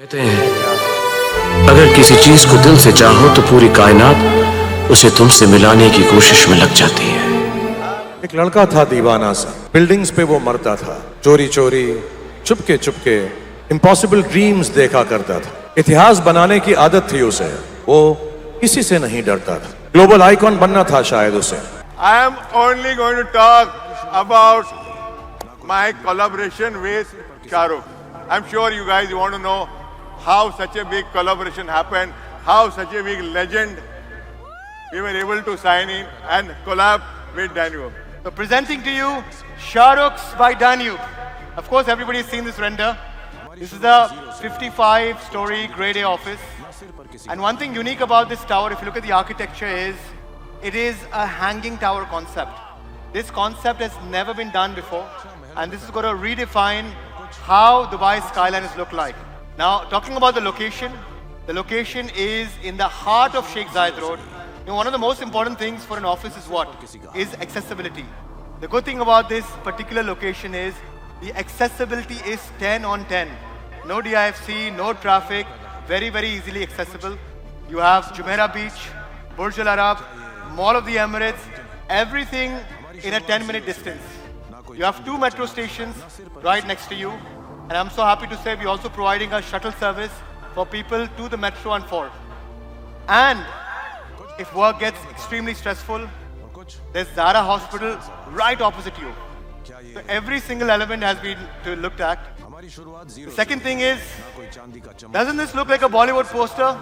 कहते हैं अगर किसी चीज को दिल से चाहो तो पूरी कायनात उसे तुमसे मिलाने की कोशिश में लग जाती है। एक लड़का था दीवाना सा, बिल्डिंग्स पे वो मरता था, चोरी चोरी चुपके चुपके इम्पॉसिबल ड्रीम्स देखा करता था। इतिहास बनाने की आदत थी उसे, वो किसी से नहीं डरता था। ग्लोबल आइकॉन बनना था शायद उसे। I am only going to talk about my collaboration with Shah Rukh. I'm sure you guys want to know how such a big collaboration happened, how such a big legend we were able to sign in and collab with Danube. So presenting to you Shah Rukh's by Danube. Of course, everybody has seen this render. This is a 55-story grade A office. And one thing unique about this tower, if you look at the architecture, is it is a hanging tower concept. This concept has never been done before, and this is going to redefine how Dubai skylines look like. Now, talking about the location is in the heart of Sheikh Zayed Road. You know, one of the most important things for an office is what? Is accessibility. The good thing about this particular location is the accessibility is 10 on 10. No DIFC, no traffic, very, very easily accessible. You have Jumeirah Beach, Burj Al Arab, Mall of the Emirates, everything in a 10-minute distance. You have 2 metro stations right next to you. And I'm so happy to say we're also providing a shuttle service for people to the metro and 4. And if work gets extremely stressful, there's Zara Hospital right opposite you. So every single element has been looked at. The second thing is, doesn't this look like a Bollywood poster?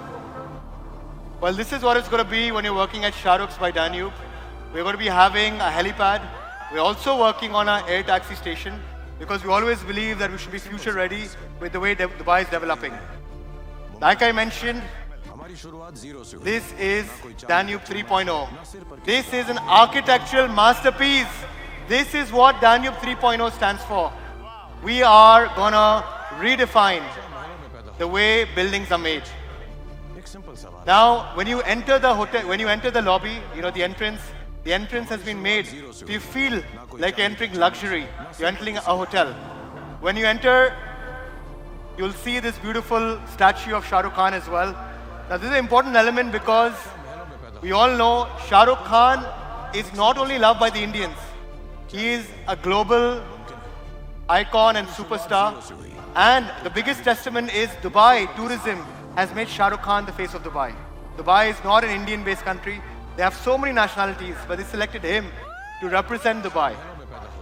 Well, this is what it's going to be when you're working at Shah Rukh's by Danube. We're going to be having a helipad. We're also working on an air taxi station because we always believe that we should be future ready with the way Dubai is developing. Like I mentioned, this is Danube 3.0. This is an architectural masterpiece. This is what Danube 3.0 stands for. We are gonna redefine the way buildings are made. Now, when you enter the hotel, when you enter the lobby, you know the entrance has been made so you feel like you're entering luxury. You're entering a hotel. When you enter, you'll see this beautiful statue of Shah Rukh Khan as well. Now, this is an important element because we all know Shah Rukh Khan is not only loved by the Indians, he is a global icon and superstar. And the biggest testament is Dubai tourism has made Shah Rukh Khan the face of Dubai. Dubai is not an Indian-based country. They have so many nationalities, but they selected him to represent Dubai.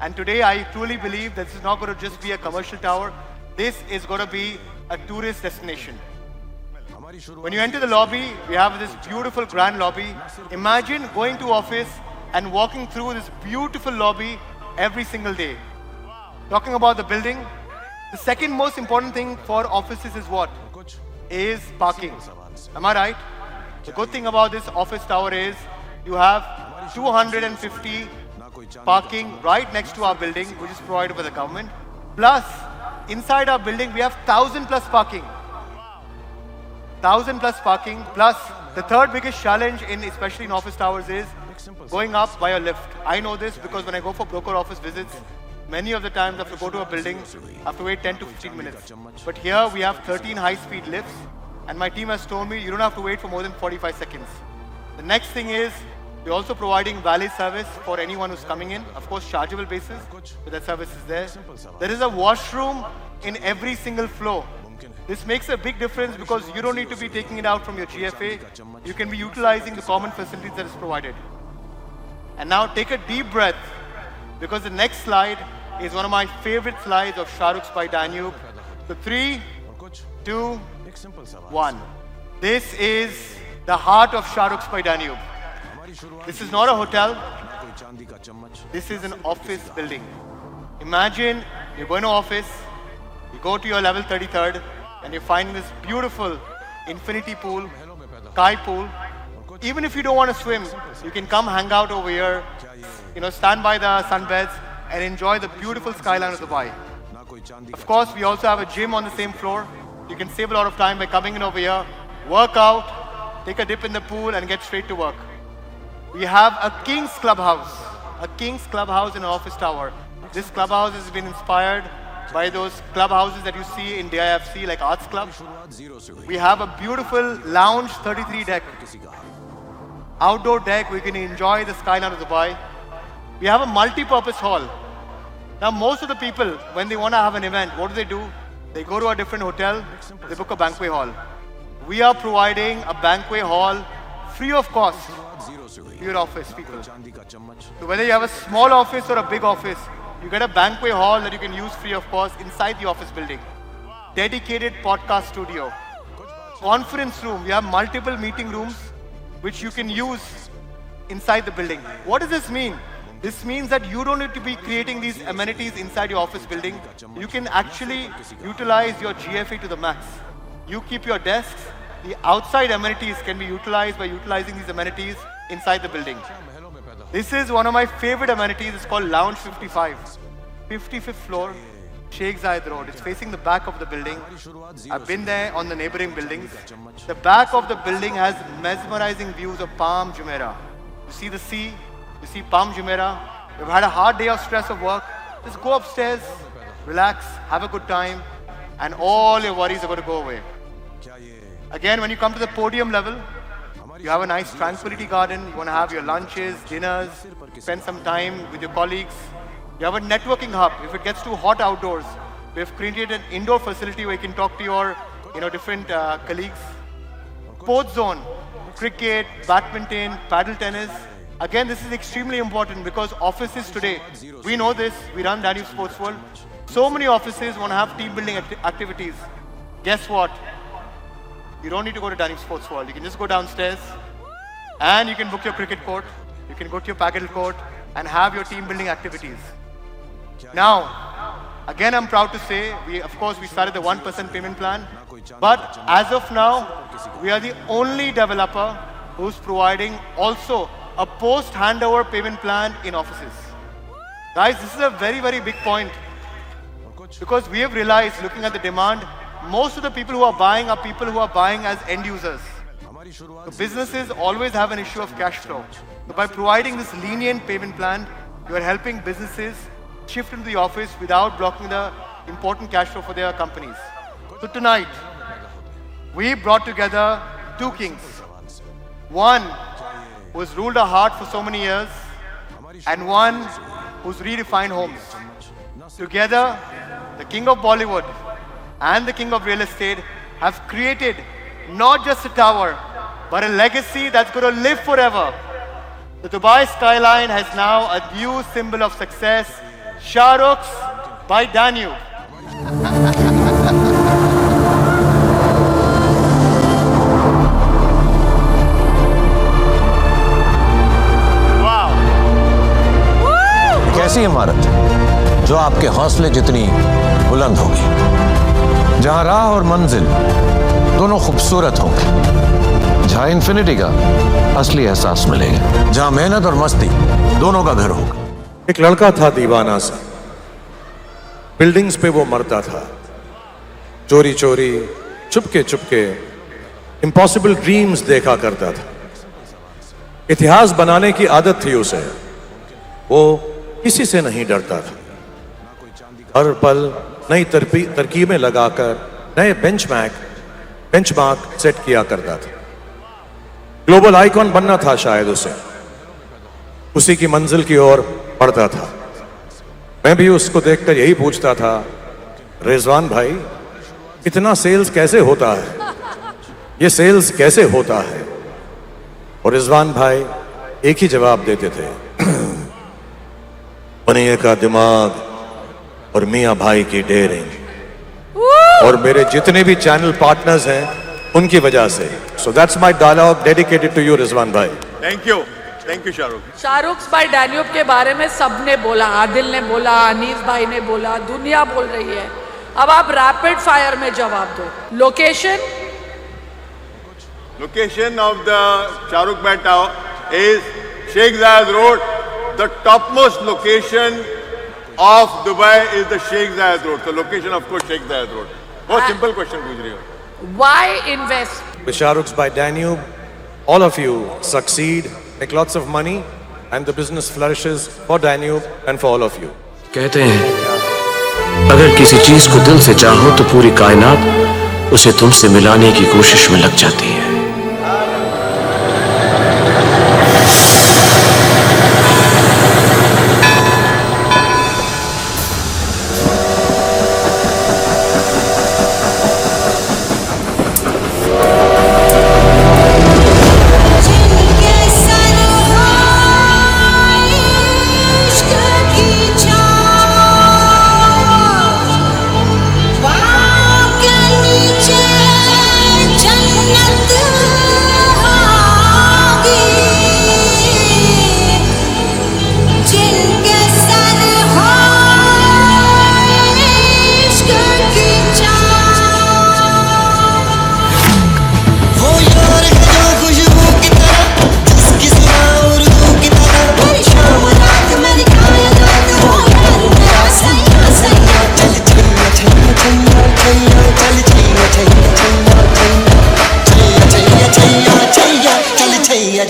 And today, I truly believe that this is not going to just be a commercial tower. This is going to be a tourist destination. When you enter the lobby, we have this beautiful grand lobby. Imagine going to office and walking through this beautiful lobby every single day. Talking about the building, the second most important thing for offices is what? Is parking. Am I right? The good thing about this office tower is you have 250 parking right next to our building, which is provided by the government. Plus, inside our building, we have 1,000 plus parking. 1,000 plus parking. Plus, the third biggest challenge especially in office towers is going up by a lift. I know this because when I go for broker office visits, many of the times I have to go to a building, I have to wait 10 to 15 minutes. But here we have 13 high-speed lifts, and my team has told me you don't have to wait for more than 45 seconds. The next thing is we're also providing valet service for anyone who's coming in. Of course, chargeable basis, but that service is there. There is a washroom in every single floor. This makes a big difference because you don't need to be taking it out from your GFA. You can be utilizing the common facilities that is provided. And now take a deep breath because the next slide is one of my favorite slides of Shah Rukh's by Danube. So 3, 2, 1. This is the heart of Shah Rukh's by Danube. This is not a hotel. This is an office building. Imagine you're going to office, you go to your level 33rd, and you find this beautiful infinity pool, sky pool. Even if you don't want to swim, you can come hang out over here, stand by the sunbeds and enjoy the beautiful skyline of Dubai. Of course, we also have a gym on the same floor. You can save a lot of time by coming in over here, work out, take a dip in the pool and get straight to work. We have a King's Clubhouse in an office tower. This clubhouse has been inspired by those clubhouses that you see in DIFC, like Arts Club. We have a beautiful lounge 33 deck. Outdoor deck, we can enjoy the skyline of Dubai. We have a multi-purpose hall. Now, most of the people, when they want to have an event, what do? They go to a different hotel, they book a banquet hall. We are providing a banquet hall free of cost to your office people. So whether you have a small office or a big office, you get a banquet hall that you can use free of cost inside the office building. Dedicated podcast studio. Conference room, we have multiple meeting rooms which you can use inside the building. What does this mean? This means that you don't need to be creating these amenities inside your office building. You can actually utilize your GFA to the max. You keep your desks. The outside amenities can be utilized by utilizing these amenities inside the building. This is one of my favorite amenities. It's called Lounge 55. 55th floor, Sheikh Zayed Road. It's facing the back of the building. I've been there on the neighboring buildings. The back of the building has mesmerizing views of Palm Jumeirah. You see the sea, you see Palm Jumeirah. You've had a hard day of stress of work. Just go upstairs, relax, have a good time, and all your worries are going to go away. Again, when you come to the podium level, you have a nice tranquility garden. You want to have your lunches, dinners, spend some time with your colleagues. You have a networking hub. If it gets too hot outdoors, we have created an indoor facility where you can talk to your different colleagues. Sports zone, cricket, badminton, paddle tennis. Again, this is extremely important because offices today, we know this, we run Danube Sports World. So many offices want to have team building activities. Guess what? You don't need to go to Danube Sports World. You can just go downstairs and you can book your cricket court. You can go to your paddle court and have your team building activities. Now, again, I'm proud to say, we started the 1% payment plan. But as of now, we are the only developer who's providing also a post-handover payment plan in offices. Guys, this is a very, very big point. Because we have realized, looking at the demand, most of the people who are buying are people who are buying as end users. The businesses always have an issue of cash flow. So by providing this lenient payment plan, you are helping businesses shift into the office without blocking the important cash flow for their companies. So tonight, we brought together two kings. One who has ruled our heart for so many years, and one who's redefined homes. Together, the king of Bollywood and the king of real estate have created not just a tower, but a legacy that's going to live forever. The Dubai skyline has now a new symbol of success, Shah Rukh's by Danube. Wow. एक ऐसी इमारत जो आपके हौसले जितनी बुलंद होगी, जहां राह और मंजिल दोनों खूबसूरत होंगे, जहां इन्फिनिटी का असली एहसास मिलेगा, जहां मेहनत और मस्ती दोनों का घर होगा। एक लड़का था दीवाना सा, बिल्डिंग्स पे वो मरता था, चोरी चोरी, चुपके चुपके, इम्पॉसिबल ड्रीम्स देखा करता था। इतिहास बनाने की आदत थी उसे, वो किसी से नहीं डरता था। हर पल नई तरकीबें लगाकर नए बेंचमार्क सेट किया करता था। ग्लोबल आइकॉन बनना था शायद उसे, उसी की मंजिल की ओर बढ़ता था। मैं भी उसको देखकर यही पूछता था, रिजवान भाई, इतना सेल्स कैसे होता है? ये सेल्स कैसे होता है? और रिजवान भाई एक ही जवाब देते थे, बनिए का दिमाग और मियां भाई की डेयरिंग, और मेरे जितने भी चैनल पार्टनर्स हैं उनकी वजह से। So that's my dialogue dedicated to you Rizwan भाई। Thank you, Shahrukh. Shahrukh by Danube के बारे में सबने बोला, आदिल ने बोला, अनीस भाई ने बोला, दुनिया बोल रही है। अब आप रैपिड फायर में जवाब दो। Location of the Shahrukh Bay Tower is Sheikh Zayed Road. The topmost location of Dubai is the Sheikh Zayed Road. So location, of course, Sheikh Zayed Road. बहुत simple question पूछ रही हो। Why invest? With Shah Rukh's by Danube, all of you succeed, make lots of money, and the business flourishes for Danube and for all of you. कहते हैं अगर किसी चीज को दिल से चाहो तो पूरी कायनात उसे तुमसे मिलाने की कोशिश में लग जाती है।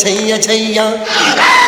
छैया छैया